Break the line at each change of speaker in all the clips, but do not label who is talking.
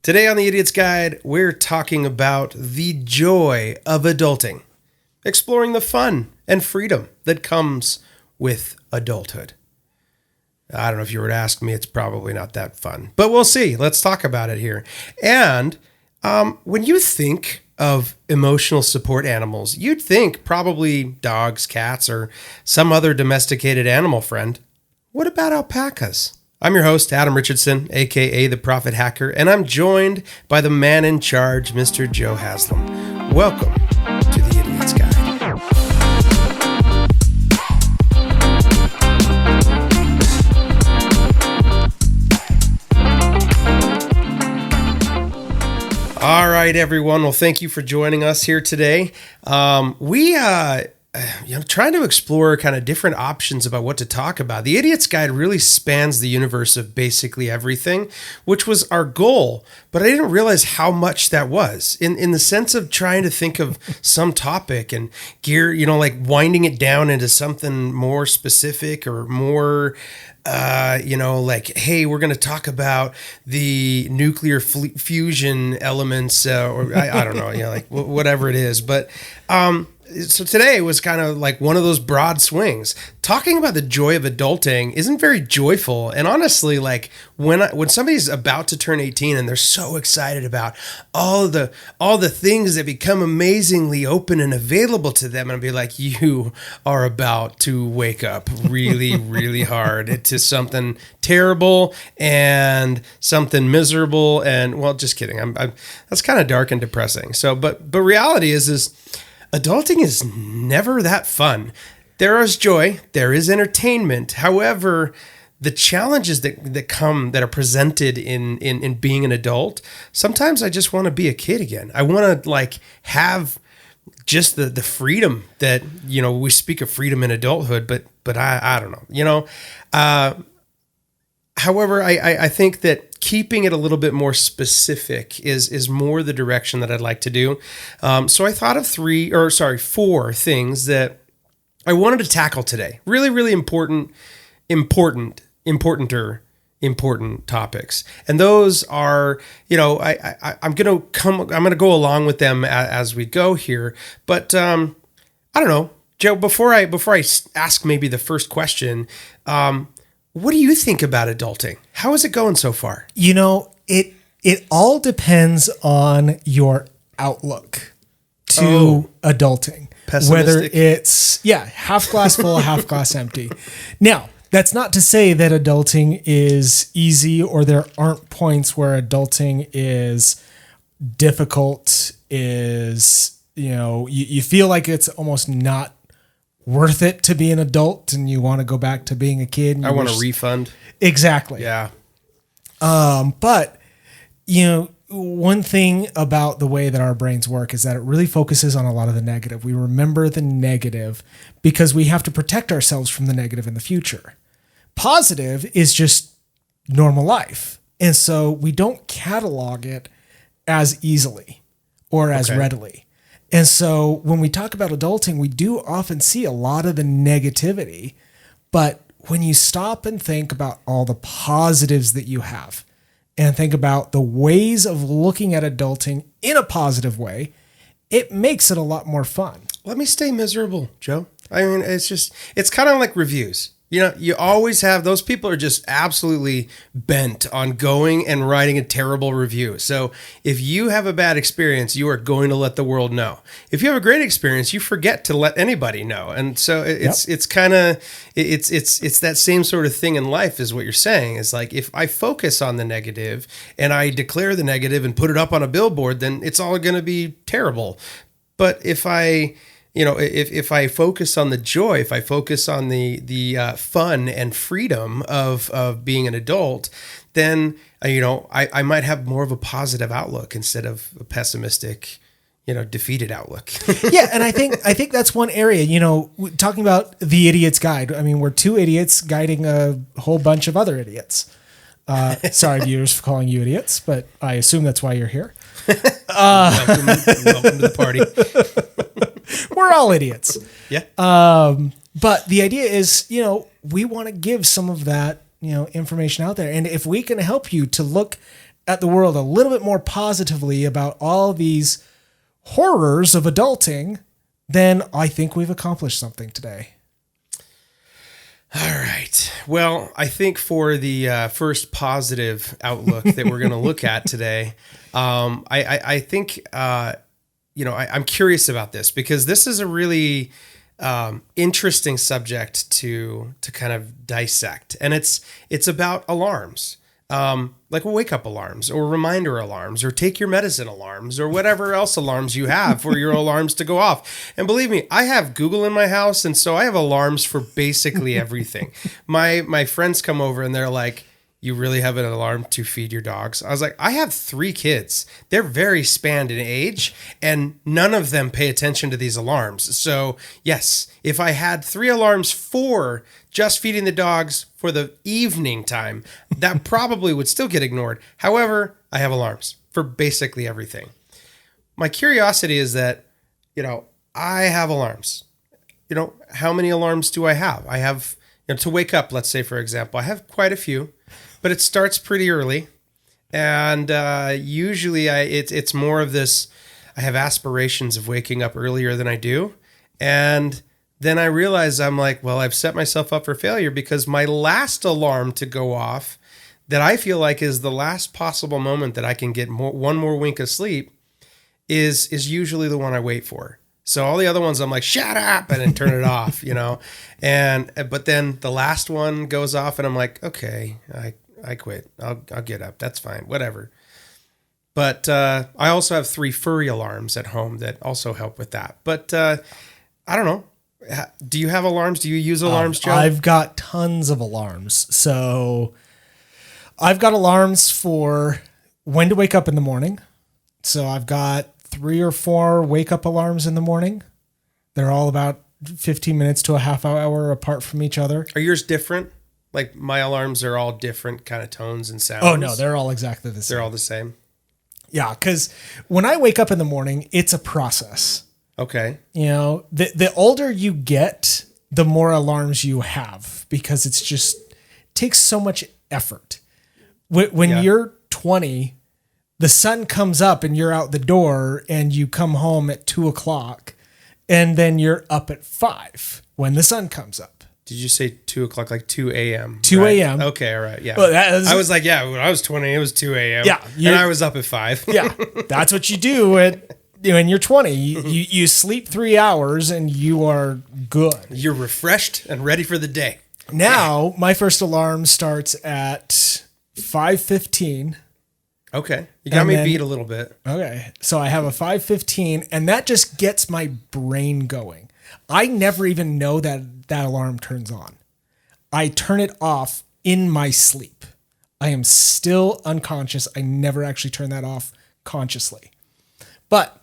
Today on the Idiot's Guide, we're talking about the joy of adulting, exploring the fun and freedom that comes with adulthood. I don't know if you were to ask me, it's probably not that fun, but we'll see. Let's talk about it here. And when you think of emotional support animals, you'd think probably dogs, cats, or some other domesticated animal friend. What about alpacas? I'm your host, Adam Richardson, aka the Prophet Hacker, and I'm joined by the man in charge, Mr. Joe Haslam. Welcome to the Idiot's Guide. All right, everyone. Well, thank you for joining us here today. I'm trying to explore kind of different options about what to talk about. The Idiot's Guide really spans the universe of basically everything, which was our goal, but I didn't realize how much that was in the sense of trying to think of some topic and like winding it down into something more specific or more hey, we're going to talk about the nuclear fusion elements, or I don't know, whatever it is. But so today was kind of like one of those broad swings. Talking about the joy of adulting isn't very joyful. And honestly, like when somebody's about to turn 18 and they're so excited about all the things that become amazingly open and available to them, and I'll be like, you are about to wake up really, really hard to something terrible and something miserable. And well, just kidding. I'm that's kind of dark and depressing. So, but reality is adulting is never that fun. There is joy, there is entertainment. However, the challenges that are presented in being an adult, sometimes I just want to be a kid again. I want to have just the freedom that, we speak of freedom in adulthood, but I don't know, however, I think that keeping it a little bit more specific is more the direction that I'd like to do. So I thought of 4 things that I wanted to tackle today. Really, really important topics. And those are, I'm going to go along with them as we go here. But I don't know, Joe, before I ask maybe the first question, what do you think about adulting? How is it going so far?
It all depends on your outlook to adulting.
Pessimistic.
Whether it's, half glass full, half glass empty. Now, that's not to say that adulting is easy or there aren't points where adulting is difficult, you feel like it's almost not worth it to be an adult and you want to go back to being a kid.
I want a refund.
Exactly.
Yeah.
But one thing about the way that our brains work is that it really focuses on a lot of the negative. We remember the negative because we have to protect ourselves from the negative in the future. Positive is just normal life. And so we don't catalog it as easily or as readily. And so when we talk about adulting, we do often see a lot of the negativity, but when you stop and think about all the positives that you have and think about the ways of looking at adulting in a positive way, it makes it a lot more fun.
Let me stay miserable, Joe. I mean, it's kind of like reviews. You always have those people are just absolutely bent on going and writing a terrible review. So if you have a bad experience, you are going to let the world know. If you have a great experience, you forget to let anybody know. And so it's kind of it's that same sort of thing in life is what you're saying. Is like if I focus on the negative and I declare the negative and put it up on a billboard, then it's all going to be terrible. But if I focus on the joy, if I focus on the fun and freedom of being an adult, then, I might have more of a positive outlook instead of a pessimistic, defeated outlook.
Yeah. And I think that's one area, talking about the Idiot's Guide. I mean, we're 2 idiots guiding a whole bunch of other idiots. Sorry, viewers, for calling you idiots, but I assume that's why you're here.
Welcome to the party.
We're all idiots.
Yeah.
But the idea is, we want to give some of that, information out there. And if we can help you to look at the world a little bit more positively about all these horrors of adulting, then I think we've accomplished something today.
All right. Well, I think for the first positive outlook that we're going to look at today, I think, I'm curious about this because this is a really interesting subject to kind of dissect. And it's about alarms. Like wake up alarms or reminder alarms or take your medicine alarms or whatever else alarms you have for your alarms to go off. And believe me, I have Google in my house. And so I have alarms for basically everything. My friends come over and they're like, you really have an alarm to feed your dogs? I was like, I have 3 kids. They're very spanned in age and none of them pay attention to these alarms. So yes, if I had 3 alarms for just feeding the dogs for the evening time, that probably would still get ignored. However, I have alarms for basically everything. My curiosity is that, I have alarms. How many alarms do I have? I have, to wake up, let's say, for example, I have quite a few, but it starts pretty early. And usually it's more of this, I have aspirations of waking up earlier than I do. And then I realize I'm like, well, I've set myself up for failure because my last alarm to go off that I feel like is the last possible moment that I can get one more wink of sleep is usually the one I wait for. So all the other ones I'm like, shut up, and then turn it off, but then the last one goes off and I'm like, okay, I quit. I'll get up. That's fine. Whatever. But I also have 3 furry alarms at home that also help with that. But I don't know. Do you have alarms? Do you use alarms, Joe?
I've got tons of alarms. So I've got alarms for when to wake up in the morning. So I've got 3 or 4 wake up alarms in the morning. They're all about 15 minutes to a half hour apart from each other.
Are yours different? Like my alarms are all different kind of tones and sounds.
Oh, no, they're all exactly the same.
They're all the same.
Yeah, because when I wake up in the morning, it's a process.
Okay.
The older you get, the more alarms you have because it's just takes so much effort. When you're 20, the sun comes up and you're out the door and you come home at 2:00 and then you're up at 5 when the sun comes up.
Did you say 2:00, like 2 a.m.?
2 a.m.
Right? Okay, all right, yeah.
Well,
I was like, yeah, when I was 20, it was 2 a.m.
Yeah.
And I was up at 5.
Yeah, that's what you do when you're 20. You sleep 3 hours and you are good.
You're refreshed and ready for the day.
Now, my first alarm starts at 5:15.
Okay. You got me beat a little bit.
Okay. So I have a 5:15 and that just gets my brain going. I never even know that alarm turns on. I turn it off in my sleep. I am still unconscious. I never actually turn that off consciously. But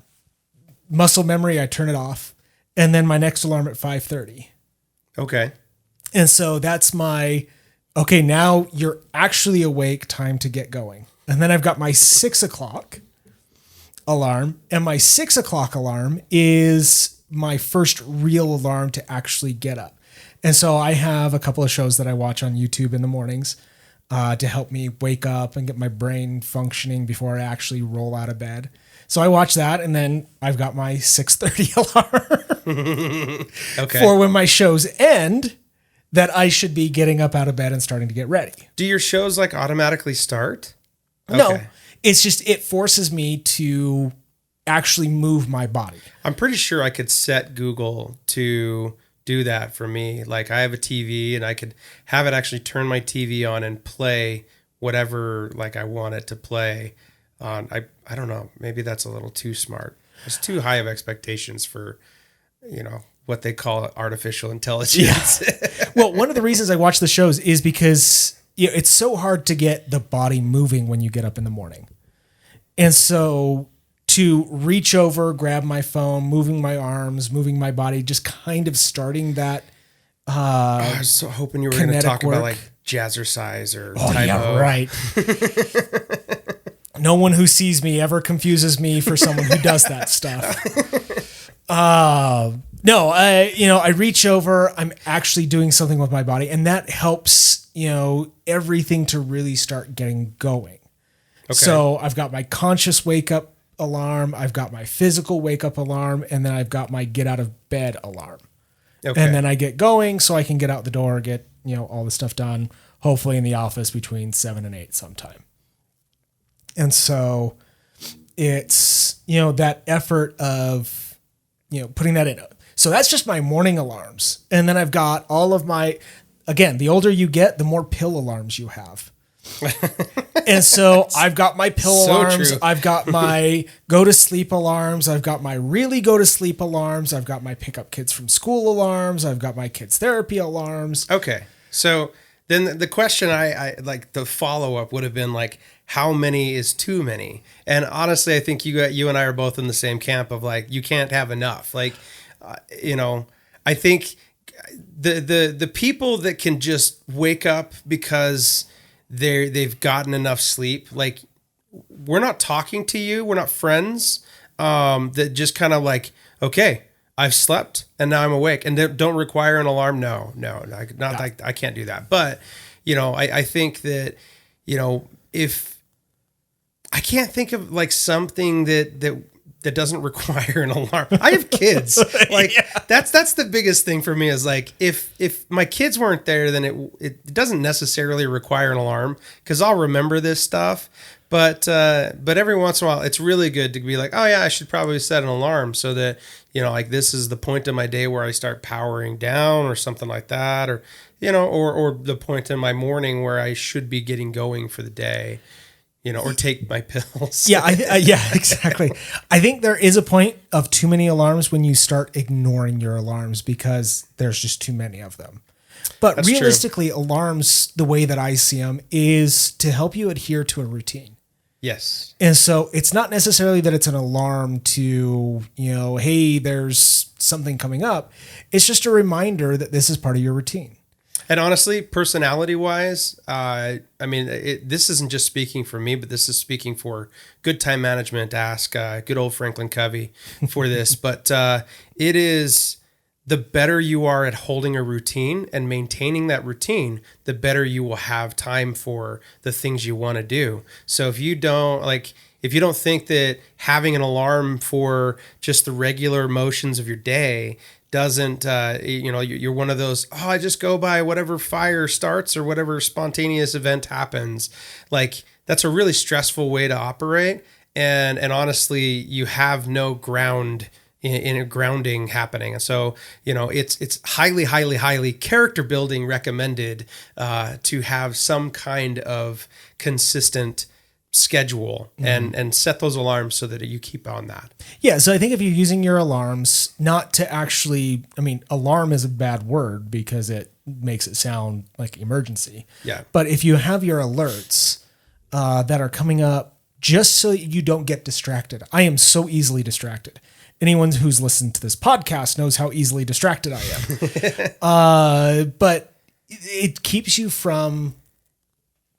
muscle memory, I turn it off. And then my next alarm at 5:30.
Okay.
And so that's okay, now you're actually awake, time to get going. And then I've got my 6:00 alarm. And my 6:00 alarm is my first real alarm to actually get up. And so I have a couple of shows that I watch on YouTube in the mornings to help me wake up and get my brain functioning before I actually roll out of bed. So I watch that, and then I've got my 6:30 alarm
okay.
for when my shows end that I should be getting up out of bed and starting to get ready.
Do your shows like automatically start? Okay.
No, it's just it forces me to actually move my body.
I'm pretty sure I could set Google to do that for me. Like I have a TV and I could have it actually turn my TV on and play whatever like I want it to play on. I don't know. Maybe that's a little too smart. It's too high of expectations for, what they call artificial intelligence.
Yeah. Well, one of the reasons I watch the shows is because it's so hard to get the body moving when you get up in the morning. And so to reach over, grab my phone, moving my arms, moving my body, just kind of starting that.
I was so hoping you were going to talk about like jazzercise or typo.
Yeah, right. No one who sees me ever confuses me for someone who does that stuff. No, I reach over, I'm actually doing something with my body, and that helps, everything to really start getting going. So I've got my conscious wake up alarm, I've got my physical wake up alarm, and then I've got my get out of bed alarm. Okay. And then I get going so I can get out the door, get, all the stuff done, hopefully in the office between 7 and 8 sometime. And so it's, that effort of, putting that in. So that's just my morning alarms. And then I've got all of my, again, the older you get, the more pill alarms you have. And so I've got my pill alarms. True. I've got my go to sleep alarms. I've got my really go to sleep alarms. I've got my pick up kids from school alarms. I've got my kids therapy alarms.
Okay. So then the question I like the follow up would have been like, how many is too many? And honestly, I think you and I are both in the same camp of like, you can't have enough. Like, I think the people that can just wake up because they've gotten enough sleep, like, we're not talking to you, we're not friends, that just kind of like, okay, I've slept and now I'm awake and don't require an alarm. No, I can't do that. But, I think that, if I can't think of like something that doesn't require an alarm. I have kids. Like that's the biggest thing for me is like, if my kids weren't there, then it doesn't necessarily require an alarm because I'll remember this stuff. But every once in a while, it's really good to be like, oh yeah, I should probably set an alarm so that, like this is the point of my day where I start powering down or something like that. Or, or the point in my morning where I should be getting going for the day. Or take my pills.
Yeah, exactly. I think there is a point of too many alarms when you start ignoring your alarms because there's just too many of them. But that's realistically, true. Alarms, the way that I see them, is to help you adhere to a routine.
Yes.
And so it's not necessarily that it's an alarm to, hey, there's something coming up. It's just a reminder that this is part of your routine.
And honestly, personality-wise, this isn't just speaking for me, but this is speaking for Good Time Management. Ask good old Franklin Covey for this. But it is the better you are at holding a routine and maintaining that routine, the better you will have time for the things you want to do. So if you don't think that having an alarm for just the regular motions of your day doesn't, you're one of those, I just go by whatever fire starts or whatever spontaneous event happens. Like, that's a really stressful way to operate. And honestly, you have no ground in a grounding happening. And so, it's highly, highly, highly character building recommended to have some kind of consistent schedule and set those alarms so that you keep on that.
Yeah. So I think if you're using your alarms, not to actually, alarm is a bad word because it makes it sound like emergency.
Yeah.
But if you have your alerts that are coming up just so you don't get distracted. I am so easily distracted. Anyone who's listened to this podcast knows how easily distracted I am. But it keeps you from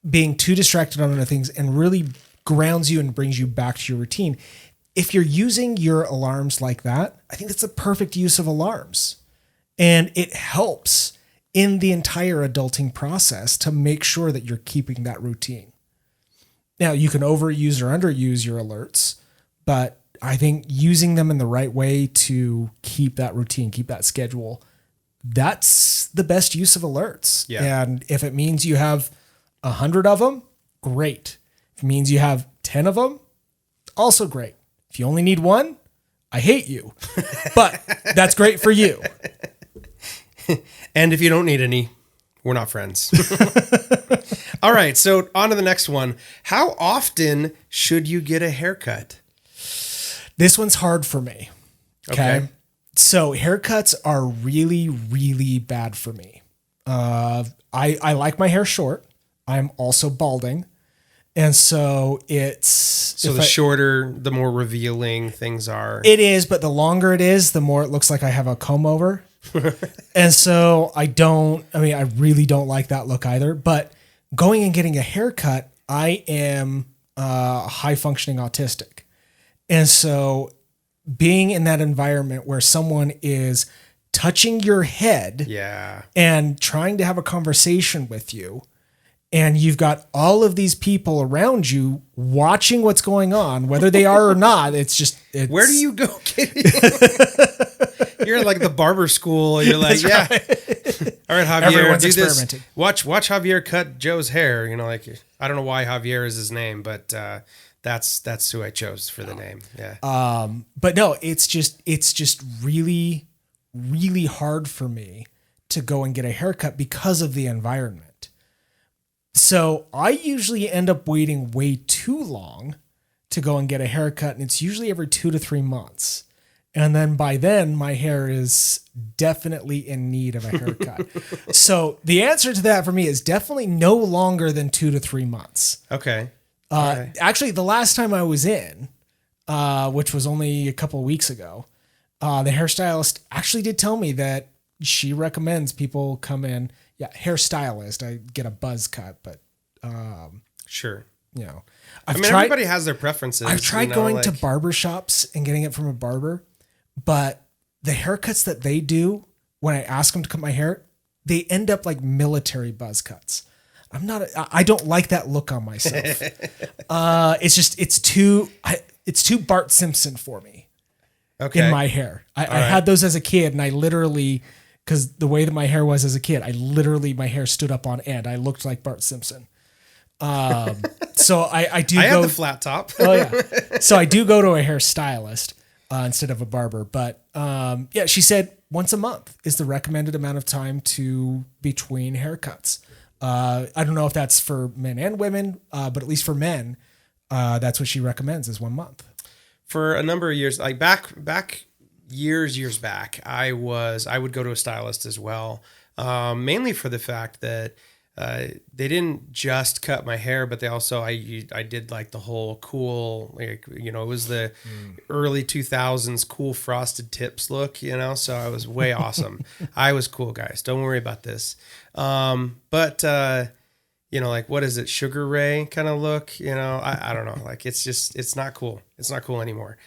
being too distracted on other things and really grounds you and brings you back to your routine. If you're using your alarms like that, I think that's the perfect use of alarms. And it helps in the entire adulting process to make sure that you're keeping that routine. Now, you can overuse or underuse your alerts, but I think using them in the right way to keep that routine, keep that schedule, that's the best use of alerts.
Yeah.
And if it means you have 100 of them, great. If it means you have 10 of them, also great. If you only need one, I hate you, but that's great for you.
And if you don't need any, we're not friends. All right. So on to the next one. How often should you get a haircut?
This one's hard for me. Okay. So haircuts are really, really bad for me. I like my hair short. I'm also balding. And so it's...
So the shorter, the more revealing things are.
It is, but the longer it is, the more it looks like I have a comb over. And so I really don't like that look either. But going and getting a haircut, I am high functioning autistic. And so being in that environment where someone is touching your head
yeah,
and trying to have a conversation with you and you've got all of these people around you watching what's going on, whether they are or not. It's
where do you go? You're at like the barber school. You're like, yeah. Right. All right, Javier,
Everyone's
do
experimenting.
this. Watch Javier cut Joe's hair. You know, like, I don't know why Javier is his name, but that's who I chose for the name. Yeah.
But no, it's just really, really hard for me to go and get a haircut because of the environment. So I usually end up waiting way too long to go and get a haircut, and it's usually every 2 to 3 months. And then by then, my hair is definitely in need of a haircut. So the answer to that for me is definitely no longer than 2 to 3 months.
Okay.
Actually, the last time I was in, which was only a couple of weeks ago, the hairstylist actually did tell me that she recommends people come in. Yeah, hairstylist. I get a buzz cut, but
Sure.
you know,
Everybody has their preferences.
I've tried going to
like,
barber shops and getting it from a barber, but the haircuts that they do when I ask them to cut my hair, they end up like military buzz cuts. I don't like that look on myself. It's too Bart Simpson for me.
Okay.
In my hair. I had those as a kid, and I literally, because the way that my hair was as a kid, my hair stood up on end. I looked like Bart Simpson. So I do
I
go.
have the flat top.
Oh yeah. So I do go to a hairstylist instead of a barber. But yeah, she said once a month is the recommended amount of time between haircuts. I don't know if that's for men and women, but at least for men, that's what she recommends is 1 month.
For a number of years, like back years back, I would go to a stylist as well, mainly for the fact that they didn't just cut my hair, but they also I did like the whole cool, like, you know, it was the early 2000s cool frosted tips look, you know, so I was way awesome. I was cool, guys. Don't worry about this. But you know, like, what is it? Sugar Ray kind of look, you know, I don't know. Like, it's not cool. It's not cool anymore.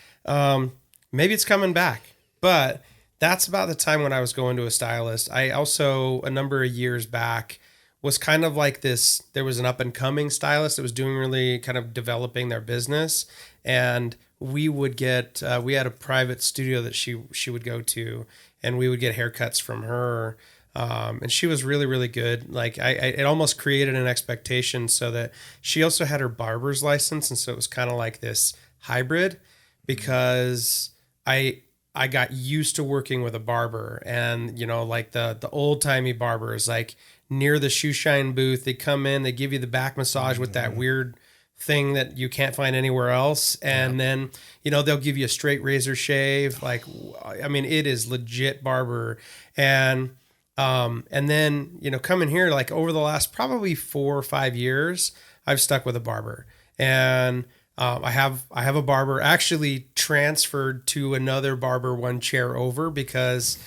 Maybe it's coming back, but that's about the time when I was going to a stylist. I also, a number of years back, was kind of like this, there was an up and coming stylist that was doing really kind of developing their business. And we would get, we had a private studio that she would go to, and we would get haircuts from her. And she was really, really good. Like it almost created an expectation so that she also had her barber's license. And so it was kind of like this hybrid, because I got used to working with a barber, and, you know, like the old timey barbers, like near the shoe shine booth, they come in, they give you the back massage with that weird thing that you can't find anywhere else. And then, you know, they'll give you a straight razor shave. Like, I mean, it is legit barber. And then, you know, coming here, like over the last probably 4 or 5 years, I've stuck with a barber. And I have a barber actually transferred to another barber one chair over, because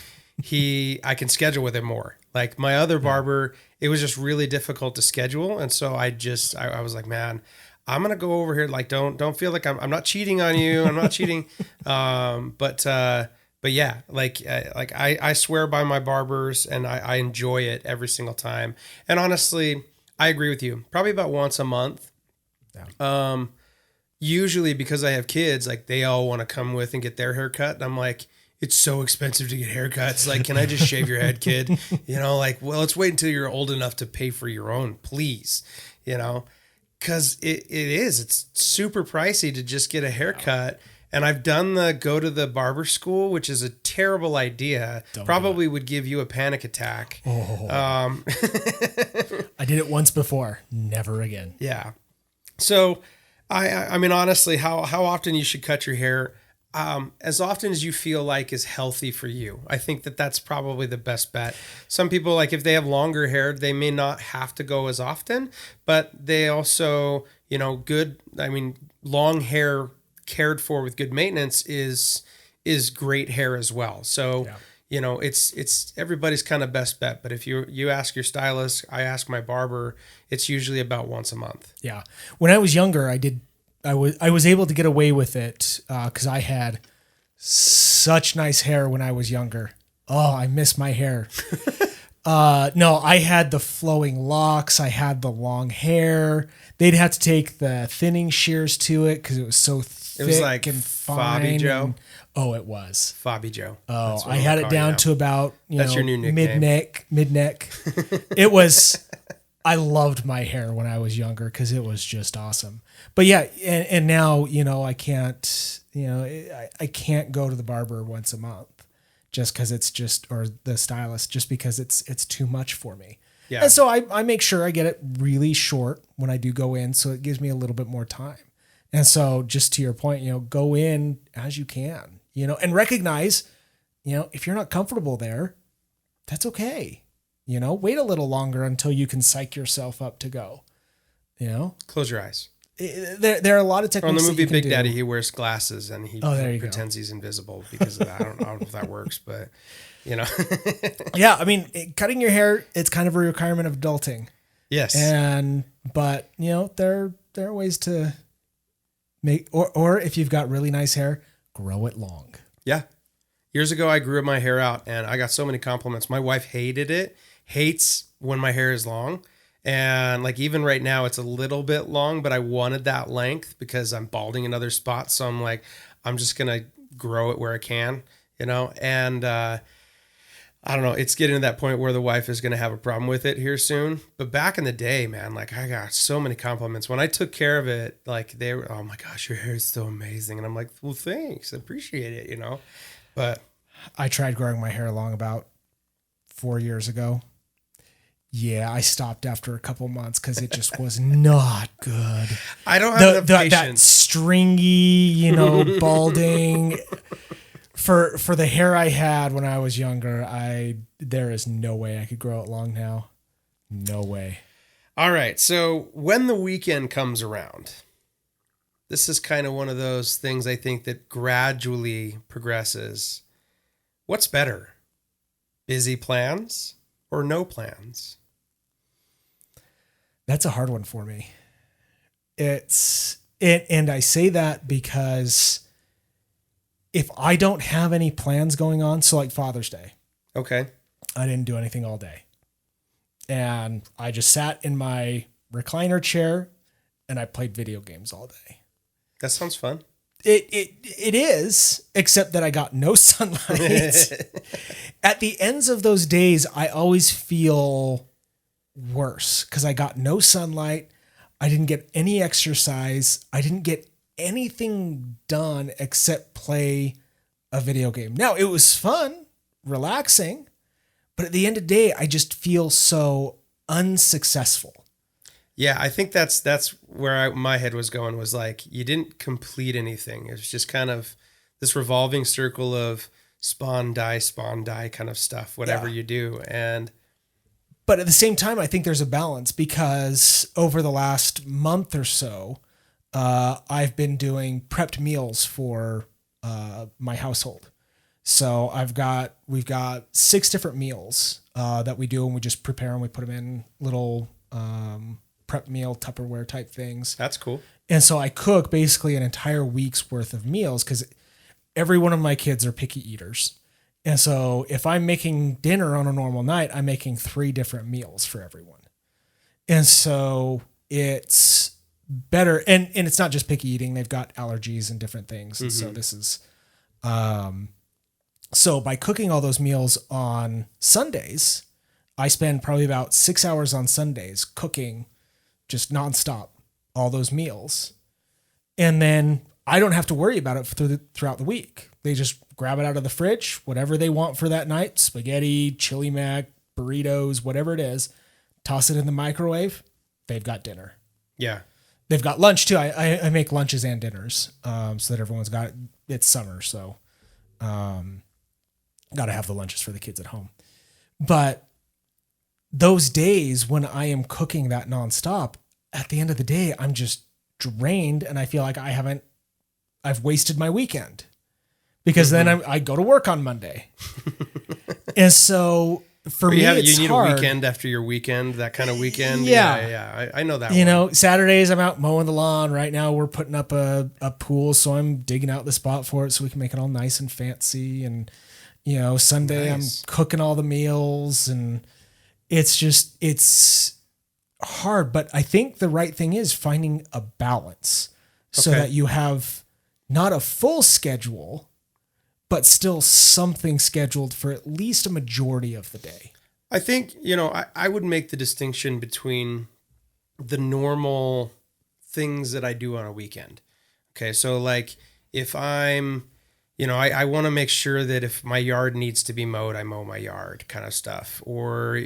I can schedule with him more. Like my other barber, it was just really difficult to schedule. And so I was like, man, I'm going to go over here. Like, don't feel like I'm not cheating on you. I'm not cheating. But yeah, like I swear by my barbers, and I enjoy it every single time. And honestly, I agree with you. Probably about once a month. Yeah. Usually because I have kids, like they all want to come with and get their hair cut. And I'm like, it's so expensive to get haircuts. Like, can I just shave your head, kid? You know, like, well, let's wait until you're old enough to pay for your own, please. You know, because it's super pricey to just get a haircut. And I've done go to the barber school, which is a terrible idea. Probably would give you a panic attack.
I did it once before. Never again.
Yeah. So, I mean, honestly, how often you should cut your hair, as often as you feel like is healthy for you. I think that's probably the best bet. Some people, like if they have longer hair, they may not have to go as often, but they also, you know, long hair cared for with good maintenance is great hair as well. So, you know, it's everybody's kind of best bet. But if you ask your stylist, I ask my barber, it's usually about once a month.
Yeah. When I was younger, I was able to get away with it because I had such nice hair when I was younger. Oh, I miss my hair. No, I had the flowing locks. I had the long hair. They'd have to take the thinning shears to it because it was so thick
It was like
and
Fobby
fine.
Joe.
Oh, it was.
Fobby Joe.
Oh,
That's what
I
I'm
had
gonna
it
call you
down
now.
to about
That's your new nickname.
mid neck. It was. I loved my hair when I was younger because it was just awesome. But yeah, and now I can't. I can't go to the barber once a month just because or the stylist just because it's too much for me.
Yeah.
And so I make sure I get it really short when I do go in, so it gives me a little bit more time. And so just to your point, go in as you can, and recognize, if you're not comfortable there, that's okay. Wait a little longer until you can psych yourself up to go,
Close your eyes.
There are a lot of techniques.
On the
that
movie
you can
Big
do.
Daddy, he wears glasses and he
there you
pretends he's invisible because of that. I don't know if that works, but
Yeah, I mean, cutting your hair, it's kind of a requirement of adulting.
Yes.
But there are ways to make, or if you've got really nice hair, grow it long.
Yeah. Years ago, I grew my hair out and I got so many compliments. My wife hates when my hair is long. And like even right now, it's a little bit long, but I wanted that length because I'm balding in other spots. So I'm like, I'm just going to grow it where I can, and I don't know. It's getting to that point where the wife is going to have a problem with it here soon. But back in the day, man, like I got so many compliments when I took care of it. Like they were, oh my gosh, your hair is so amazing. And I'm like, well, thanks. I appreciate it, But
I tried growing my hair long about 4 years ago. Yeah, I stopped after a couple months because it just was not good.
I don't have the
that
patience.
stringy, balding. For the hair I had when I was younger, there is no way I could grow it long now. No way.
All right. So when the weekend comes around, this is kind of one of those things I think that gradually progresses. What's better? Busy plans or no plans?
That's a hard one for me. And I say that because if I don't have any plans going on, so like Father's Day,
Okay.
I didn't do anything all day. And I just sat in my recliner chair and I played video games all day.
That sounds fun.
It is, except that I got no sunlight. At the ends of those days, I always feel worse because I got no sunlight. I didn't get any exercise. I didn't get anything done except play a video game. Now, it was fun, relaxing, but at the end of the day, I just feel so unsuccessful.
Yeah, I think that's where my head was going, was like, you didn't complete anything. It was just kind of this revolving circle of spawn, die kind of stuff, whatever you do.
But at the same time, I think there's a balance because over the last month or so, I've been doing prepped meals for my household. So we've got 6 different meals that we do, and we just prepare them. We put them in little prep meal Tupperware type things.
That's cool.
And so I cook basically an entire week's worth of meals because every one of my kids are picky eaters. And so if I'm making dinner on a normal night, I'm making 3 different meals for everyone. And so it's better. And it's not just picky eating. They've got allergies and different things. And so this is, so by cooking all those meals on Sundays, I spend probably about 6 hours on Sundays cooking just nonstop all those meals. And then I don't have to worry about it throughout the week. They just grab it out of the fridge, whatever they want for that night, spaghetti, chili mac, burritos, whatever it is, toss it in the microwave. They've got dinner.
Yeah.
They've got lunch too. I make lunches and dinners so that everyone's got it. It's summer, so got to have the lunches for the kids at home. But those days when I am cooking that nonstop, at the end of the day, I'm just drained and I feel like I've wasted my weekend because then I go to work on Monday. And so for me,
you
it's
need
hard.
a weekend after your weekend, that kind of weekend.
Yeah.
I know that.
You know, Saturdays I'm out mowing the lawn. Right now we're putting up a pool, so I'm digging out the spot for it so we can make it all nice and fancy. And Sunday
Nice.
I'm cooking all the meals and it's hard, but I think the right thing is finding a balance so
Okay.
that you have not a full schedule, but still something scheduled for at least a majority of the day.
I think, I would make the distinction between the normal things that I do on a weekend. Okay. So like if I'm, I want to make sure that if my yard needs to be mowed, I mow my yard kind of stuff. Or,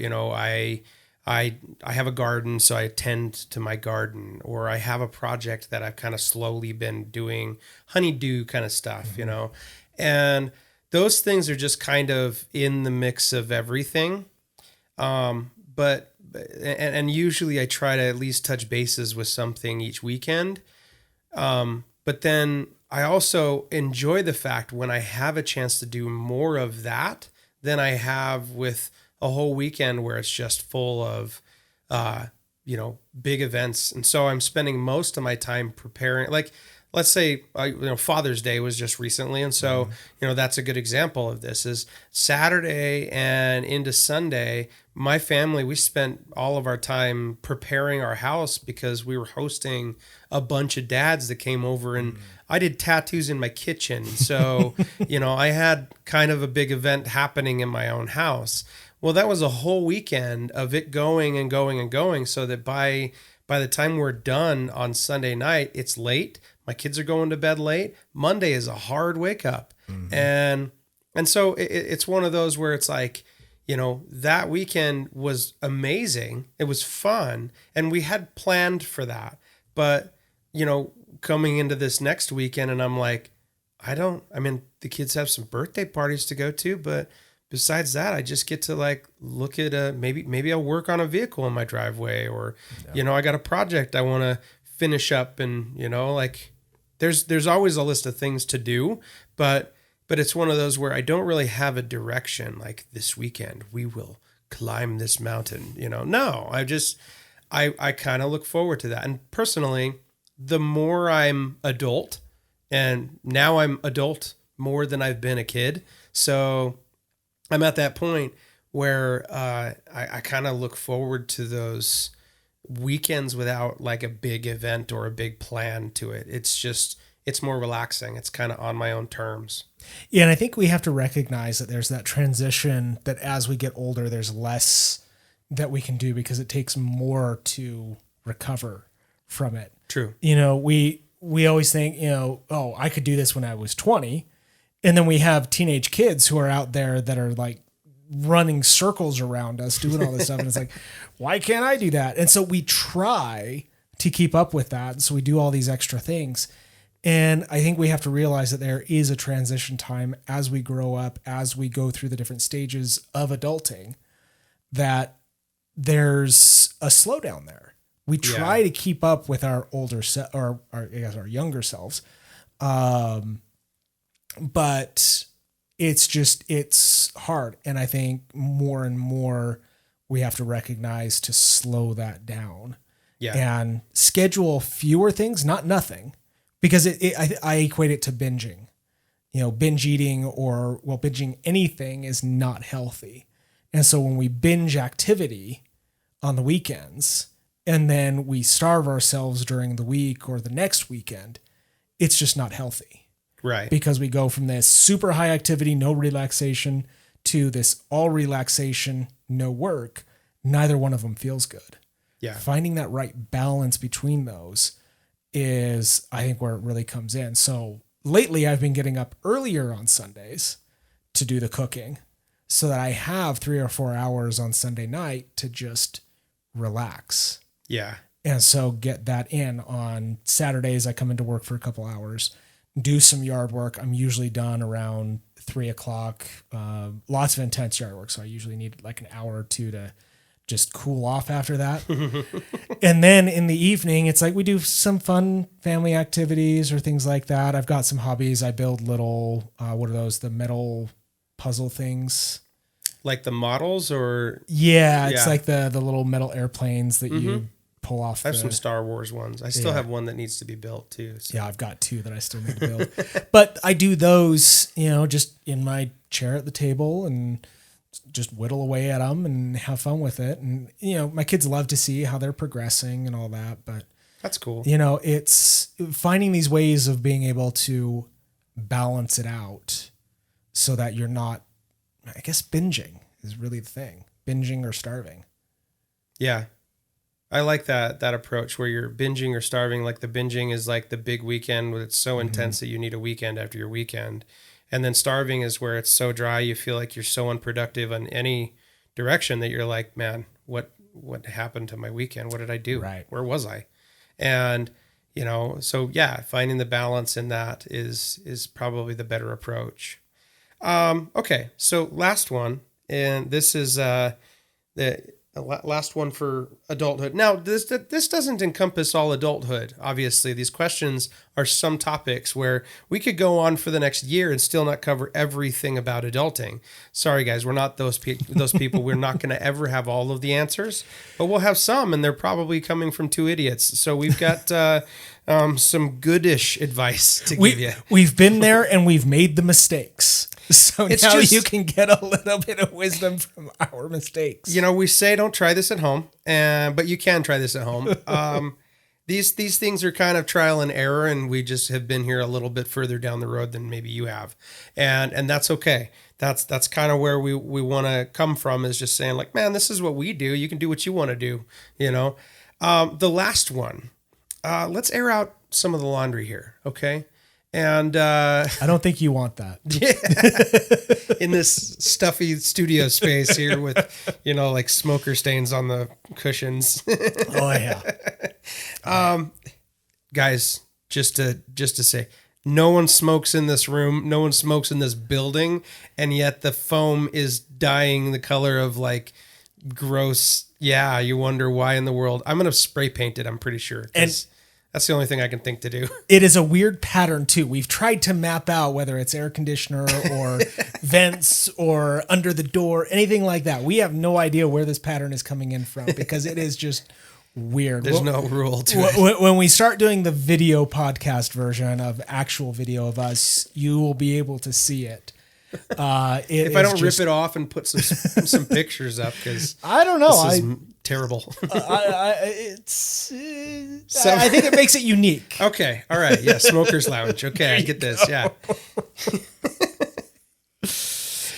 I have a garden, so I tend to my garden, or I have a project that I've kind of slowly been doing honeydew kind of stuff, and those things are just kind of in the mix of everything. But and usually I try to at least touch bases with something each weekend. But then I also enjoy the fact when I have a chance to do more of that than I have with a whole weekend where it's just full of, big events. And so I'm spending most of my time preparing, like, let's say, Father's Day was just recently. And so, that's a good example of this is Saturday and into Sunday, my family, we spent all of our time preparing our house because we were hosting a bunch of dads that came over, and I did tattoos in my kitchen. So, I had kind of a big event happening in my own house. Well, that was a whole weekend of it going and going and going, so that by the time we're done on Sunday night, it's late. My kids are going to bed late. Monday is a hard wake up. And so it's one of those where it's like, that weekend was amazing. It was fun. And we had planned for that. But, coming into this next weekend, and I'm like, the kids have some birthday parties to go to, but besides that, I just get to like look at maybe I'll work on a vehicle in my driveway, or, I got a project I want to finish up, and, like there's always a list of things to do, but it's one of those where I don't really have a direction. Like this weekend, we will climb this mountain, no, I kind of look forward to that. And personally, the more I'm adult, and now I'm adult more than I've been a kid. So I'm at that point where I kind of look forward to those weekends without like a big event or a big plan to it. It's more relaxing. It's kind of on my own terms.
Yeah, and I think we have to recognize that there's that transition that as we get older, there's less that we can do because it takes more to recover from it.
True.
We always think, oh, I could do this when I was 20. And then we have teenage kids who are out there that are like running circles around us, doing all this stuff. And it's like, why can't I do that? And so we try to keep up with that. So we do all these extra things. And I think we have to realize that there is a transition time as we grow up, as we go through the different stages of adulting, that there's a slowdown there. We try to keep up with our older or our younger selves. But it's hard. And I think more and more we have to recognize to slow that down and schedule fewer things, not nothing, because I equate it to binging. Binge eating or binging anything is not healthy. And so when we binge activity on the weekends and then we starve ourselves during the week or the next weekend, it's just not healthy.
Right.
Because we go from this super high activity, no relaxation, to this all relaxation, no work. Neither one of them feels good.
Yeah.
Finding that right balance between those is, I think, where it really comes in. So lately I've been getting up earlier on Sundays to do the cooking so that I have 3 or 4 hours on Sunday night to just relax.
Yeah.
And so get that in. On Saturdays, I come into work for a couple hours, do some yard work. I'm usually done around 3:00. Lots of intense yard work. So I usually need like an hour or two to just cool off after that. And then in the evening, it's like we do some fun family activities or things like that. I've got some hobbies. I build little, what are those? The metal puzzle things.
Like the models or?
Yeah, it's like the little metal airplanes that you pull off.
I have some Star Wars ones. I still have one that needs to be built too. So.
Yeah, I've got 2 that I still need to build. But I do those, just in my chair at the table and just whittle away at them and have fun with it. And, my kids love to see how they're progressing and all that. But
that's cool.
It's finding these ways of being able to balance it out so that you're not, I guess, binging is really the thing. Binging or starving.
Yeah. I like that approach where you're binging or starving. Like the binging is like the big weekend where it's so intense that you need a weekend after your weekend. And then starving is where it's so dry you feel like you're so unproductive in any direction that you're like, man, what happened to my weekend? What did I do?
Right.
Where was I? And, so yeah, finding the balance in that is probably the better approach. Okay, so last one, and this is the last one for adulthood. Now, this doesn't encompass all adulthood. Obviously, these questions are some topics where we could go on for the next year and still not cover everything about adulting. Sorry, guys, we're not those people. We're not going to ever have all of the answers, but we'll have some, and they're probably coming from two idiots. So we've got some goodish advice to give you.
We've been there and we've made the mistakes. So now you can get a little bit of wisdom from our mistakes.
We say don't try this at home, but you can try this at home. These things are kind of trial and error, and we just have been here a little bit further down the road than maybe you have, and that's okay. That's kind of where we want to come from, is just saying like, man, this is what we do. You can do what you want to do. The last one. Let's air out some of the laundry here, okay? And
I don't think you want that.
Yeah, in this stuffy studio space here with, like smoker stains on the cushions.
Oh yeah.
Guys, just to say, no one smokes in this room. No one smokes in this building, and yet the foam is dyeing the color of like gross. Yeah, you wonder why in the world. I'm gonna spray paint it. I'm pretty sure. And that's the only thing I can think to do.
It is a weird pattern too. We've tried to map out whether it's air conditioner or vents or under the door, anything like that. We have no idea where this pattern is coming in from because it is just weird.
There's no rule to it.
When we start doing the video podcast version of actual video of us, you will be able to see it.
If I don't rip it off and put some pictures up, because
I don't know,
this is terrible.
I think it makes it unique.
Okay, all right, yeah, Smokers Lounge. Okay, I get this. Yeah.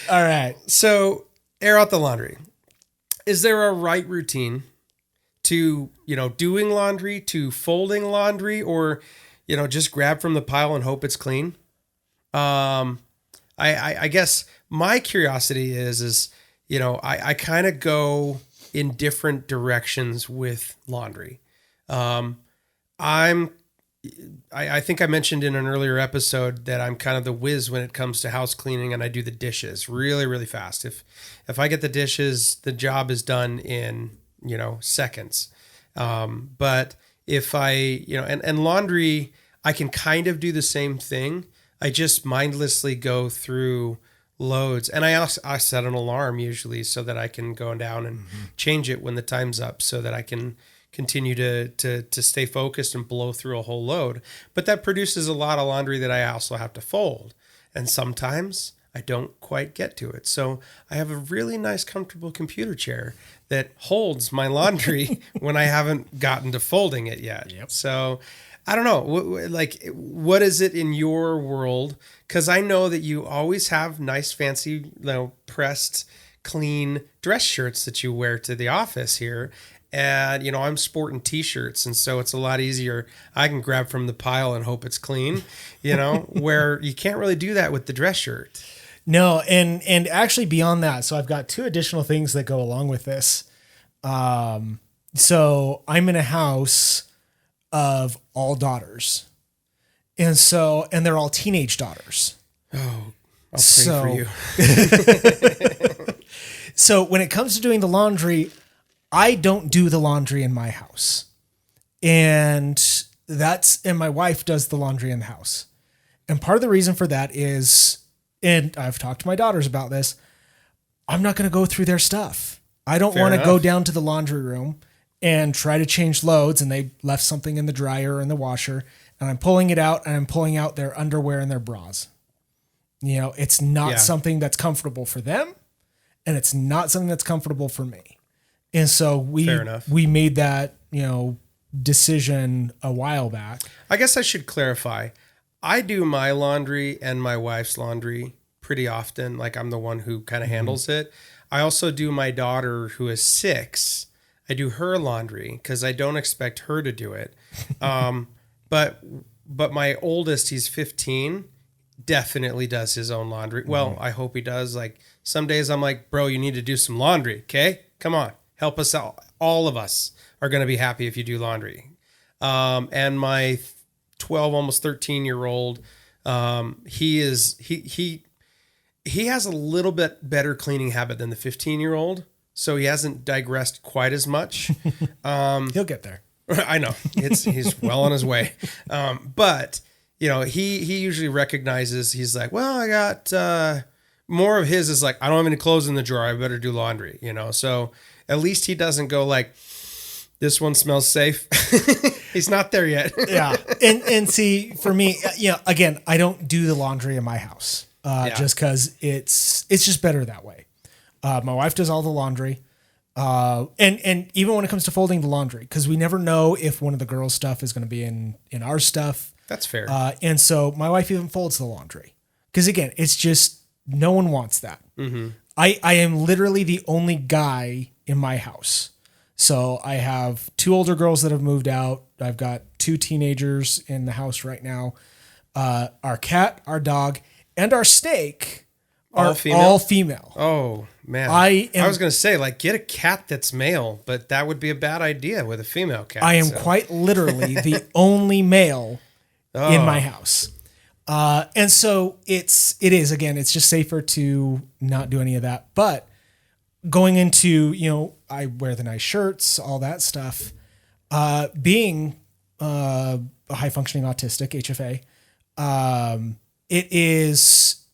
All right.
So air out the laundry. Is there a right routine to doing laundry, to folding laundry, or just grab from the pile and hope it's clean? I guess my curiosity is I kind of go in different directions with laundry. I think I mentioned in an earlier episode that I'm kind of the whiz when it comes to house cleaning, and I do the dishes really, really fast. If I get the dishes, the job is done in, seconds. But if I, and laundry, I can kind of do the same thing. I just mindlessly go through loads, and I set an alarm usually so that I can go down and change it when the time's up, so that I can continue to stay focused and blow through a whole load. But that produces a lot of laundry that I also have to fold, and sometimes I don't quite get to it. So I have a really nice, comfortable computer chair that holds my laundry when I haven't gotten to folding it yet.
Yep.
So I don't know, what is it in your world? Because I know that you always have nice, fancy, pressed, clean dress shirts that you wear to the office here. And, I'm sporting T-shirts, and so it's a lot easier. I can grab from the pile and hope it's clean, where you can't really do that with the dress shirt.
No, and actually beyond that, so I've got two additional things that go along with this. So I'm in a house of all daughters. And they're all teenage daughters.
Oh, I'll pray for you.
So when it comes to doing the laundry, I don't do the laundry in my house. And my wife does the laundry in the house. And part of the reason for that is, and I've talked to my daughters about this, I'm not going to go through their stuff. I don't want to go down to the laundry room and try to change loads, and they left something in the dryer or in the washer, and I'm pulling it out, and I'm pulling out their underwear and their bras. It's not something that's comfortable for them, and it's not something that's comfortable for me. And so
Fair enough.
we made that, decision a while back.
I guess I should clarify. I do my laundry and my wife's laundry pretty often. Like I'm the one who kind of handles it. I also do my daughter, who is 6. I do her laundry because I don't expect her to do it. But my oldest, he's 15, definitely does his own laundry. Well, I hope he does. Like some days I'm like, bro, you need to do some laundry. Okay, come on, help us out. All of us are going to be happy if you do laundry. And my 12, almost 13-year-old, he has a little bit better cleaning habit than the 15-year-old. So he hasn't digressed quite as much.
He'll get there.
I know he's well on his way. But he usually recognizes, he's like, well, I got, more of his is like, I don't have any clothes in the drawer. I better do laundry, so at least he doesn't go like, this one smells safe. He's not there yet.
Yeah. And see, for me, again, I don't do the laundry in my house, just cause it's just better that way. My wife does all the laundry. And even when it comes to folding the laundry, because we never know if one of the girls' stuff is going to be in our stuff.
That's fair.
And so my wife even folds the laundry. Because again, it's just, no one wants that. Mm-hmm. I am literally the only guy in my house. So I have 2 older girls that have moved out. I've got 2 teenagers in the house right now. Our cat, our dog, and our steak are all female.
Oh, man. I was going to say, like, get a cat that's male, but that would be a bad idea with a female cat.
I am quite literally the only male in my house. And so it's just safer to not do any of that. But going into, I wear the nice shirts, all that stuff, being a high functioning autistic, HFA, it is,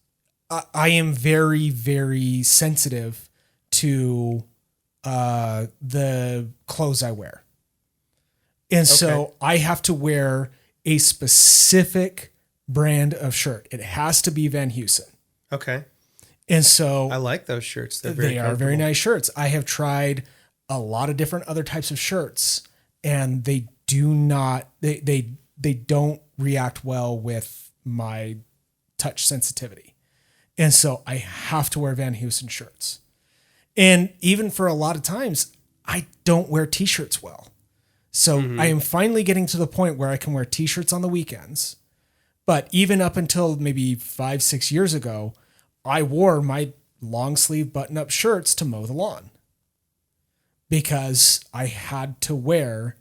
I am very, very sensitive to the clothes I wear. And so I have to wear a specific brand of shirt. It has to be Van Heusen. Okay. And so
I like those shirts.
They are very nice shirts. I have tried a lot of different other types of shirts, and they do not, they don't react well with my touch sensitivity. And so I have to wear Van Heusen shirts. And even for a lot of times, I don't wear t-shirts well. So I am finally getting to the point where I can wear t-shirts on the weekends. But even up until maybe 5-6 years ago, I wore my long sleeve button up shirts to mow the lawn because I had to wear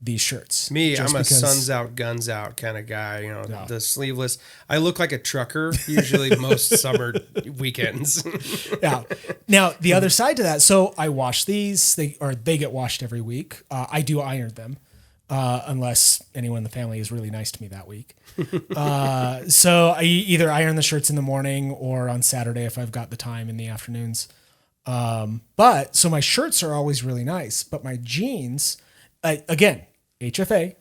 these shirts.
I'm a suns out, guns out kind of guy, the sleeveless. I look like a trucker usually most summer weekends.
Yeah. Now, the other side to that, so I wash these, they get washed every week. I do iron them. Unless anyone in the family is really nice to me that week. So I either iron the shirts in the morning or on Saturday if I've got the time in the afternoons. But so my shirts are always really nice, but my jeans, again, HFA,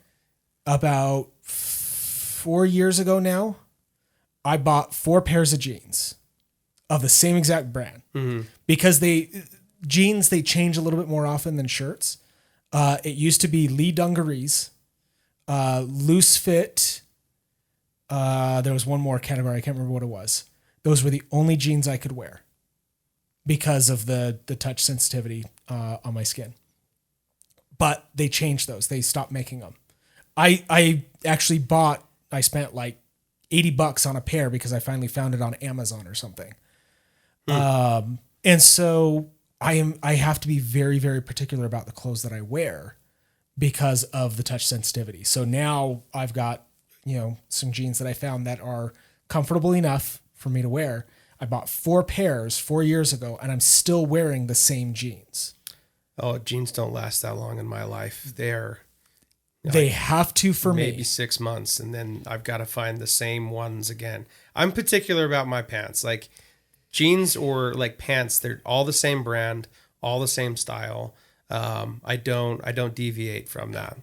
about 4 years ago now, I bought 4 pairs of jeans of the same exact brand because jeans change a little bit more often than shirts. It used to be Lee dungarees, loose fit. There was one more category. I can't remember what it was. Those were the only jeans I could wear because of the touch sensitivity on my skin. But they changed those. They stopped making them. I actually I spent like $80 on a pair because I finally found it on Amazon or something. And so I have to be very, very particular about the clothes that I wear because of the touch sensitivity. So now I've got, some jeans that I found that are comfortable enough for me to wear. I bought 4 pairs 4 years ago and I'm still wearing the same jeans.
Oh, jeans don't last that long in my life.
They have to for me.
Maybe 6 months. And then I've got to find the same ones again. I'm particular about my pants. Like, jeans or like pants, they're all the same brand, all the same style. I don't deviate from that.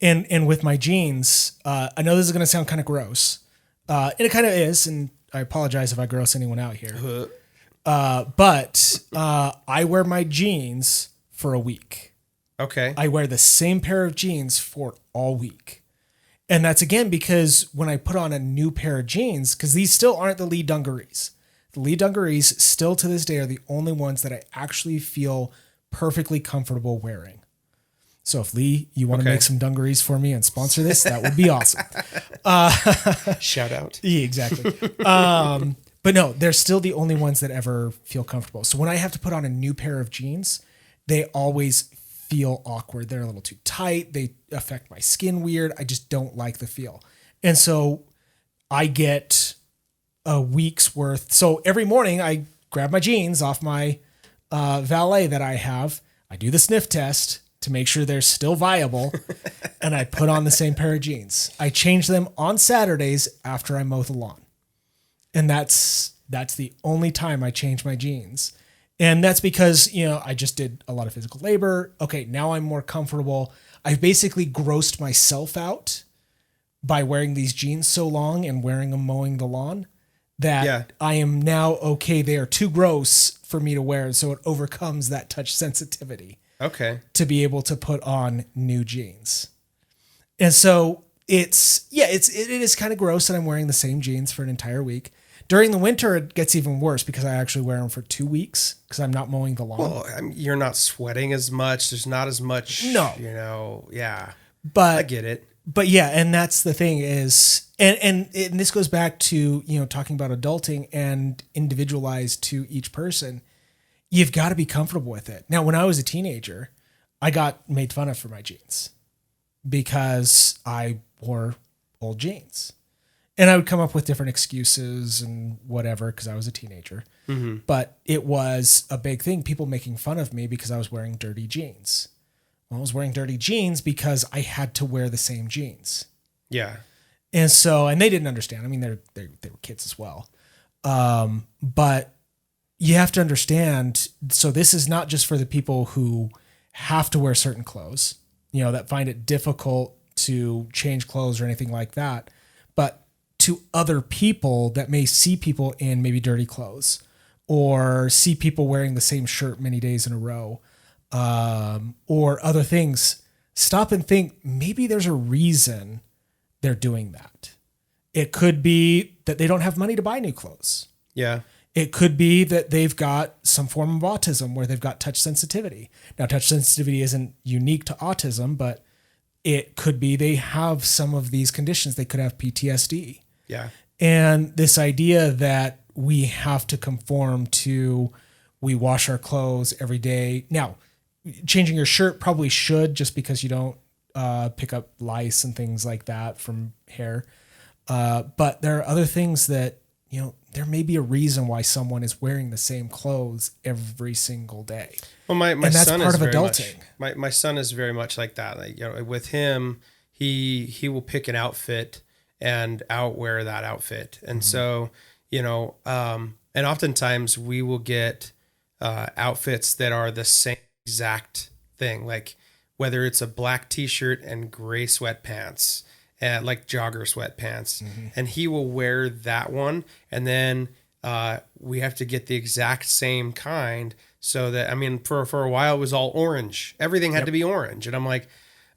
And with my jeans, I know this is going to sound kind of gross, and it kind of is. And I apologize if I gross anyone out here. But I wear my jeans for a week.
Okay.
I wear the same pair of jeans for all week. And that's again because when I put on a new pair of jeans, because these still aren't the Lee dungarees. The Lee dungarees still to this day are the only ones that I actually feel perfectly comfortable wearing. So if Lee, you want to make some dungarees for me and sponsor this, that would be awesome.
Shout out.
Yeah, exactly. But no, they're still the only ones that ever feel comfortable. So when I have to put on a new pair of jeans, they always feel awkward. They're a little too tight. They affect my skin weird. I just don't like the feel. And so I get a week's worth. So every morning I grab my jeans off my valet that I have. I do the sniff test to make sure they're still viable. And I put on the same pair of jeans. I change them on Saturdays after I mow the lawn. And that's the only time I change my jeans. And that's because, I just did a lot of physical labor. Okay, now I'm more comfortable. I've basically grossed myself out by wearing these jeans so long and wearing them mowing the lawn that I am now okay. They are too gross for me to wear. So it overcomes that touch sensitivity.
Okay.
To be able to put on new jeans. And so it is kind of gross that I'm wearing the same jeans for an entire week. During the winter, it gets even worse because I actually wear them for 2 weeks because I'm not mowing the lawn.
Well, you're not sweating as much. There's not as much, yeah.
But
I get it.
But yeah, and that's the thing is, and this goes back to, talking about adulting and individualized to each person. You've got to be comfortable with it. Now, when I was a teenager, I got made fun of for my jeans because I wore old jeans. And I would come up with different excuses and whatever because I was a teenager. Mm-hmm. But it was a big thing, people making fun of me because I was wearing dirty jeans. Well, I was wearing dirty jeans because I had to wear the same jeans.
Yeah.
And they didn't understand. I mean, they were kids as well. But you have to understand, so this is not just for the people who have to wear certain clothes, that find it difficult to change clothes or anything like that, but to other people that may see people in maybe dirty clothes or see people wearing the same shirt many days in a row, or other things. Stop and think, maybe there's a reason they're doing that. It could be that they don't have money to buy new clothes.
Yeah.
It could be that they've got some form of autism where they've got touch sensitivity. Now, touch sensitivity isn't unique to autism, but it could be they have some of these conditions. They could have PTSD.
Yeah.
And this idea that we have to conform to, we wash our clothes every day. Now, changing your shirt probably should, just because you don't pick up lice and things like that from hair. But there are other things that, there may be a reason why someone is wearing the same clothes every single day.
Well, my
and that's
son
part
is
of
very
adulting.
Much, my son is very much like that. Like, with him, he will pick an outfit and outwear that outfit. And so, and oftentimes we will get outfits that are the same exact thing. Like whether it's a black t-shirt and gray sweatpants, like jogger sweatpants, and he will wear that one. And then we have to get the exact same kind so that, for a while it was all orange. Everything had to be orange. And I'm like,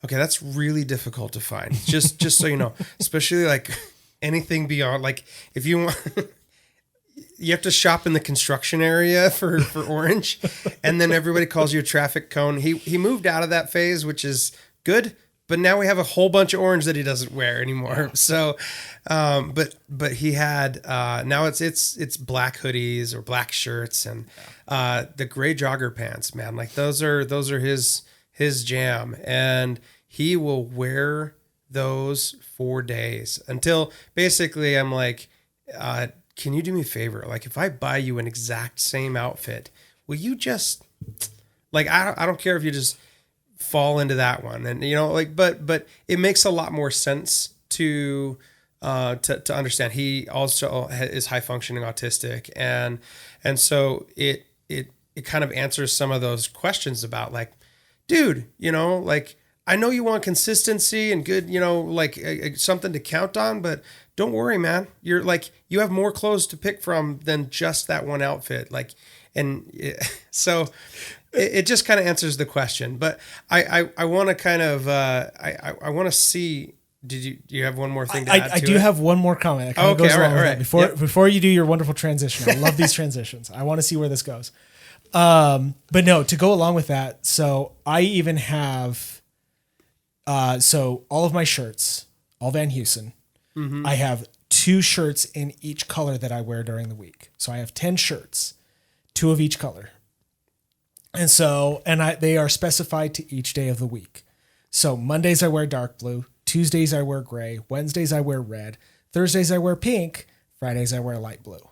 okay, that's really difficult to find. Just so you know, especially like anything beyond, like if you want, you have to shop in the construction area for orange, and then everybody calls you a traffic cone. He moved out of that phase, which is good, but now we have a whole bunch of orange that he doesn't wear anymore. So, but he had now it's black hoodies or black shirts and the gray jogger pants, man. Like those are his jam, and he will wear those for days until basically I'm like, can you do me a favor? Like if I buy you an exact same outfit, will you just like, I don't care if you just fall into that one. And but it makes a lot more sense to understand. He also is high functioning autistic. And so it kind of answers some of those questions about like, dude, like I know you want consistency and good, like something to count on, but don't worry, man. You're like, you have more clothes to pick from than just that one outfit. Like, so it just kind of answers the question, but I want to kind of, I want to see, do you have one more thing to add to it?
I do have one more comment that kind of goes along with that. Before you do your wonderful transition, I love these transitions. I want to see where this goes. But no, to go along with that. So I even have, so all of my shirts, all Van Heusen, I have 2 shirts in each color that I wear during the week. So I have 10 shirts, 2 of each color. And so, they are specified to each day of the week. So Mondays I wear dark blue, Tuesdays I wear gray, Wednesdays I wear red, Thursdays I wear pink, Fridays I wear light blue.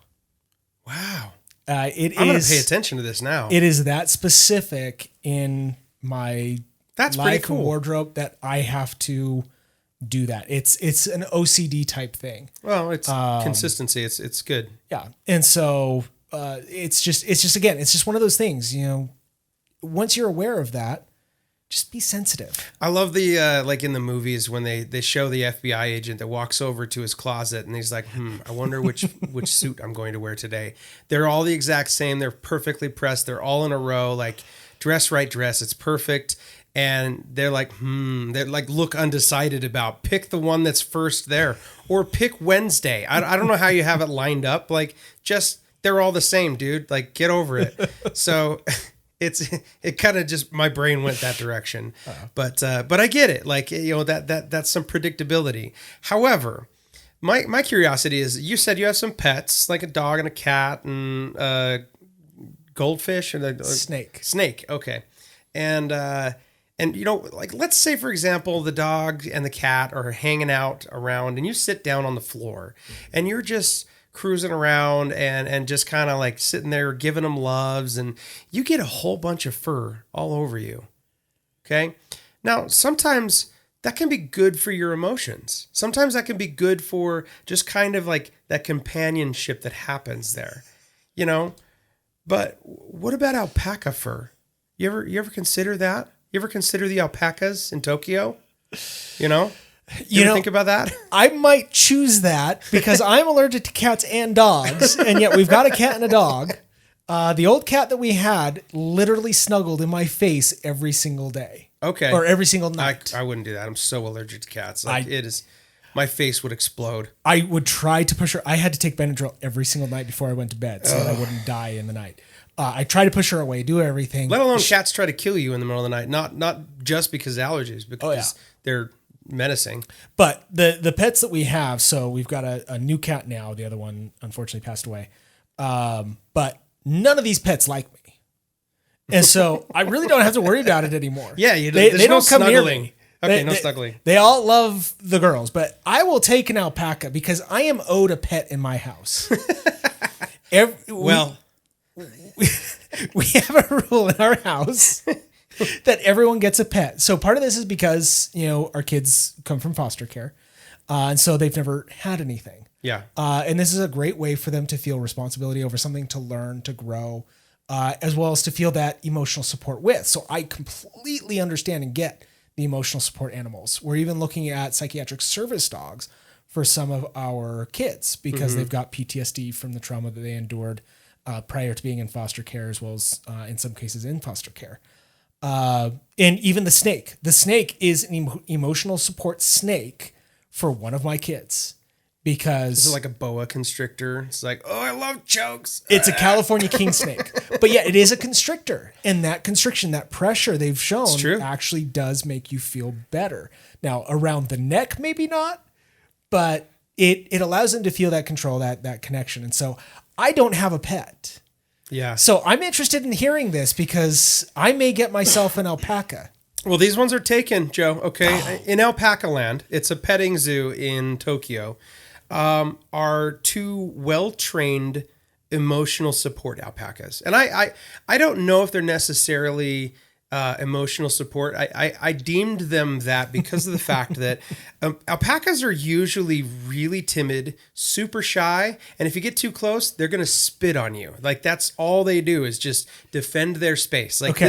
Wow. I'm going to pay attention to this now.
It is that specific in my life wardrobe that I have to do that. It's an OCD type thing.
Well, it's consistency. It's good.
Yeah. And so it's just one of those things, once you're aware of that, just be sensitive.
I love the, like in the movies when they show the FBI agent that walks over to his closet and he's like, I wonder which suit I'm going to wear today. They're all the exact same. They're perfectly pressed. They're all in a row, like dress right dress. It's perfect. And they're like, look undecided about, pick the one that's first there or pick Wednesday. I don't know how you have it lined up. Like they're all the same, dude. Like get over it. So it kind of just, my brain went that direction, but I get it. Like, that's some predictability. However, my curiosity is, you said you have some pets, like a dog and a cat and goldfish and a snake. Okay. And like, let's say for example, the dog and the cat are hanging out around and you sit down on the floor and you're just cruising around and just kind of like sitting there giving them loves and you get a whole bunch of fur all over you. Okay. Now, sometimes that can be good for your emotions. Sometimes that can be good for just kind of like that companionship that happens there, but what about alpaca fur? You ever consider that? You ever consider the alpacas in Tokyo? You ever think about that?
I might choose that because I'm allergic to cats and dogs, and yet we've got a cat and a dog. The old cat that we had literally snuggled in my face every single day.
Okay.
Or every single night.
I wouldn't do that. I'm so allergic to cats. My face would explode.
I would try to push her. I had to take Benadryl every single night before I went to bed so that I wouldn't die in the night. I try to push her away, do everything.
Let alone cats try to kill you in the middle of the night. Not just because of allergies, because they're menacing. But
the pets that we have, so we've got a new cat now. The other one unfortunately passed away. But none of these pets like me. And so I really don't have to worry about it anymore.
Yeah, they don't come near me. Okay,
no
snuggling.
They all love the girls, but I will take an alpaca because I am owed a pet in my house. We have a rule in our house that everyone gets a pet. So part of this is because, our kids come from foster care. And so they've never had anything.
Yeah.
And this is a great way for them to feel responsibility over something, to learn, to grow, as well as to feel that emotional support with. So I completely understand and get the emotional support animals. We're even looking at psychiatric service dogs for some of our kids because they've got PTSD from the trauma that they endured prior to being in foster care, as well as in some cases in foster care. And even the snake. The snake is an emotional support snake for one of my kids because...
Is it like a boa constrictor? It's like, oh, I love chokes.
It's a California king snake. But yeah, it is a constrictor. And that constriction, that pressure they've shown actually does make you feel better. Now, around the neck, maybe not, but it allows them to feel that control, that connection. And so I don't have a pet.
Yeah.
So I'm interested in hearing this because I may get myself an alpaca.
Well, these ones are taken, Joe. Okay. In Alpaca Land, it's a petting zoo in Tokyo, are 2 well-trained emotional support alpacas. And I don't know if they're necessarily emotional support. I deemed them that because of the fact that alpacas are usually really timid, super shy, and if you get too close, they're going to spit on you. Like that's all they do is just defend their space. Like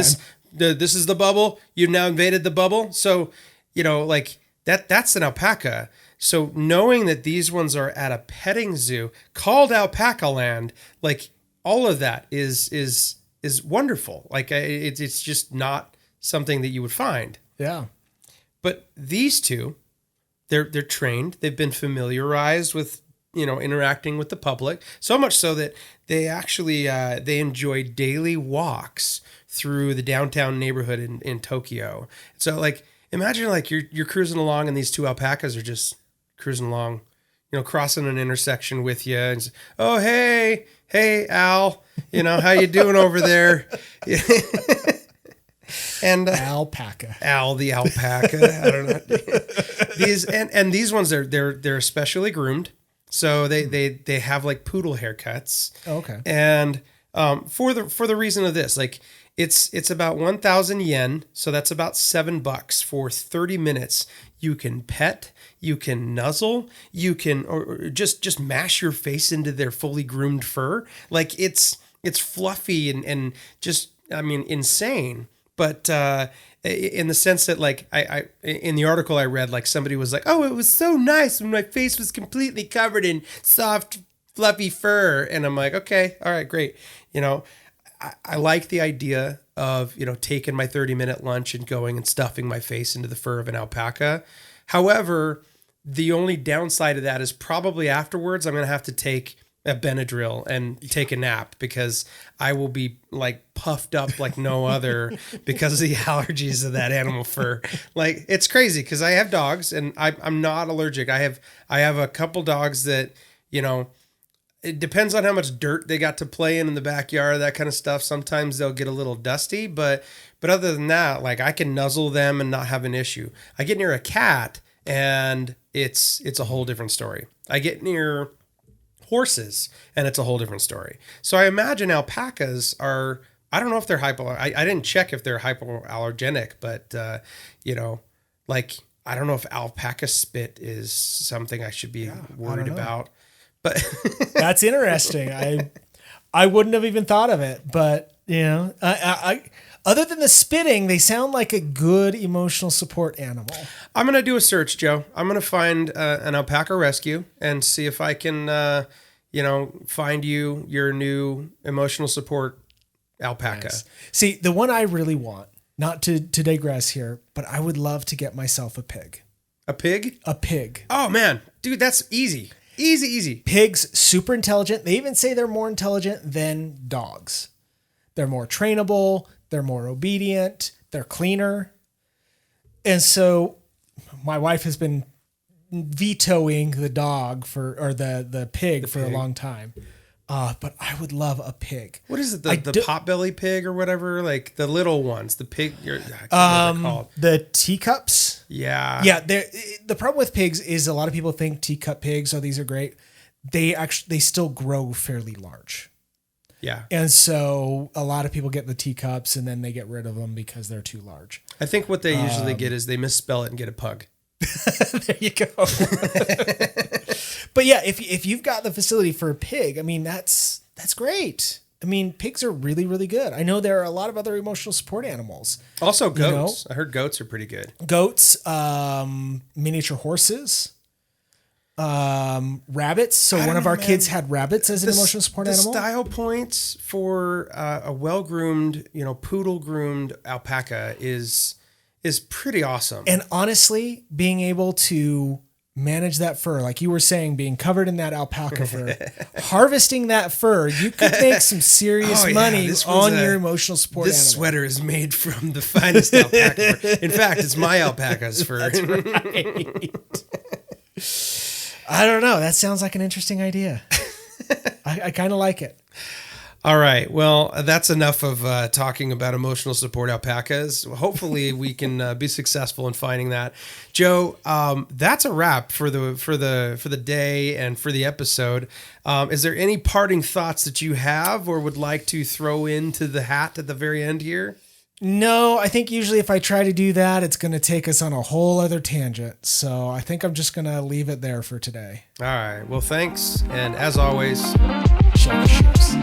this is the bubble. You've now invaded the bubble. So, like that's an alpaca. So knowing that these ones are at a petting zoo called Alpaca Land, like all of that is wonderful. Like it's just not something that you would find.
Yeah.
But these two, they're trained. They've been familiarized with, interacting with the public. So much so that they actually, they enjoy daily walks through the downtown neighborhood in Tokyo. So like, imagine like you're cruising along and these two alpacas are just cruising along, crossing an intersection with you. And oh, hey, Al, how you doing over there? And
alpaca.
Al the alpaca. I don't know. These ones they're especially groomed. So they have like poodle haircuts.
Oh, okay.
And for the reason of this, like it's about 1,000 yen, so that's about $7 for 30 minutes. You can pet, you can nuzzle, you can or just mash your face into their fully groomed fur. Like it's fluffy and just insane. But in the sense that like I in the article I read, like somebody was like, oh, it was so nice when my face was completely covered in soft, fluffy fur. And I'm like, okay, all right, great. I like the idea of, taking my 30-minute lunch and going and stuffing my face into the fur of an alpaca. However, the only downside of that is probably afterwards I'm going to have to take a Benadryl and take a nap because I will be like puffed up like no other because of the allergies of that animal fur. Like it's crazy because I have dogs and I'm not allergic. I have a couple dogs that, it depends on how much dirt they got to play in the backyard, that kind of stuff. Sometimes they'll get a little dusty, but other than that, like I can nuzzle them and not have an issue. I get near a cat and it's a whole different story. I get near horses and it's a whole different story. So I imagine alpacas are, I don't know if they're I didn't check if they're hypoallergenic, but like I don't know if alpaca spit is something I should be worried about. But
that's interesting. I wouldn't have even thought of it, but I other than the spitting, they sound like a good emotional support animal.
I'm going to do a search, Joe. I'm going to find an alpaca rescue and see if I can, find you your new emotional support alpaca.
Nice. See, the one I really want, not to digress here, but I would love to get myself a pig.
A pig?
A pig.
Oh, man. Dude, that's easy. Easy.
Pigs, super intelligent. They even say they're more intelligent than dogs. They're more trainable. They're more obedient. They're cleaner. And so my wife has been vetoing the pig for a long time. But I would love a pig.
What is it? The potbelly pig or whatever? Like the little ones, the pig. I can't remember what they're called.
The teacups.
Yeah.
Yeah. The problem with pigs is a lot of people think teacup pigs, these are great. They still grow fairly large.
Yeah.
And so a lot of people get the teacups and then they get rid of them because they're too large.
I think what they usually get is they misspell it and get a pug.
There you go. But yeah, if you've got the facility for a pig, that's great. Pigs are really, really good. I know there are a lot of other emotional support animals.
Also goats. I heard goats are pretty good.
Goats, miniature horses. Rabbits. So one of our kids had rabbits as an emotional support animal.
The style points for a well-groomed, poodle-groomed alpaca is pretty awesome.
And honestly, being able to manage that fur, like you were saying, being covered in that alpaca fur, harvesting that fur, you could make some serious money on your emotional support animal.
This sweater is made from the finest alpaca fur. In fact, it's my alpaca's fur.
That's right. I don't know. That sounds like an interesting idea. I kind of like it.
All right. Well, that's enough of talking about emotional support alpacas. Hopefully, we can be successful in finding that. Joe, that's a wrap for the day and for the episode. Is there any parting thoughts that you have or would like to throw into the hat at the very end here?
No, I think usually if I try to do that, it's going to take us on a whole other tangent. So I think I'm just going to leave it there for today.
All right. Well, thanks. And as always,
shake the ships.